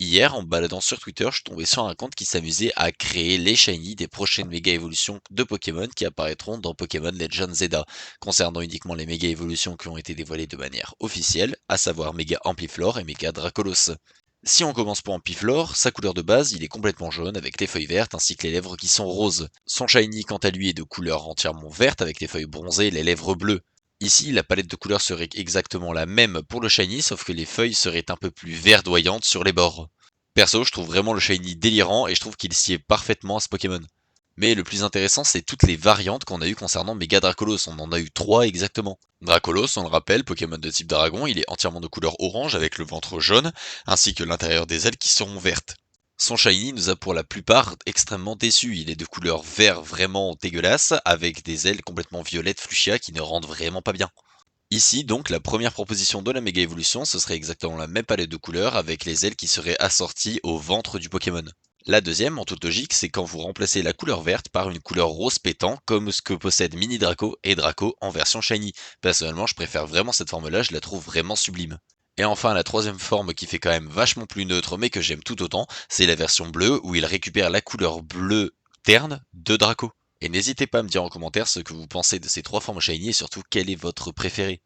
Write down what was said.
Hier, en me baladant sur Twitter, je suis tombé sur un compte qui s'amusait à créer les shiny des prochaines méga évolutions de Pokémon qui apparaîtront dans Pokémon Legends Zelda, concernant uniquement les méga évolutions qui ont été dévoilées de manière officielle, à savoir Méga Ampiflore et Méga Dracolos. Si on commence pour Ampiflore, sa couleur de base, il est complètement jaune avec les feuilles vertes ainsi que les lèvres qui sont roses. Son shiny quant à lui est de couleur entièrement verte avec les feuilles bronzées et les lèvres bleues. Ici, la palette de couleurs serait exactement la même pour le shiny, sauf que les feuilles seraient un peu plus verdoyantes sur les bords. Perso, je trouve vraiment le shiny délirant et je trouve qu'il sied parfaitement à ce Pokémon. Mais le plus intéressant, c'est toutes les variantes qu'on a eues concernant Mega Dracolos. On en a eu 3 exactement. Dracolos, on le rappelle, Pokémon de type dragon, il est entièrement de couleur orange avec le ventre jaune, ainsi que l'intérieur des ailes qui seront vertes. Son shiny nous a pour la plupart extrêmement déçus. Il est de couleur vert vraiment dégueulasse, avec des ailes complètement violettes fuchsia qui ne rendent vraiment pas bien. Ici, donc, la première proposition de la méga évolution, ce serait exactement la même palette de couleurs avec les ailes qui seraient assorties au ventre du Pokémon. La deuxième, en toute logique, c'est quand vous remplacez la couleur verte par une couleur rose pétant, comme ce que possèdent Mini Draco et Draco en version shiny. Personnellement, je préfère vraiment cette forme-là, je la trouve vraiment sublime. Et enfin, la troisième forme qui fait quand même vachement plus neutre, mais que j'aime tout autant, c'est la version bleue, où il récupère la couleur bleue terne de Draco. Et n'hésitez pas à me dire en commentaire ce que vous pensez de ces trois formes shiny et surtout quelle est votre préférée.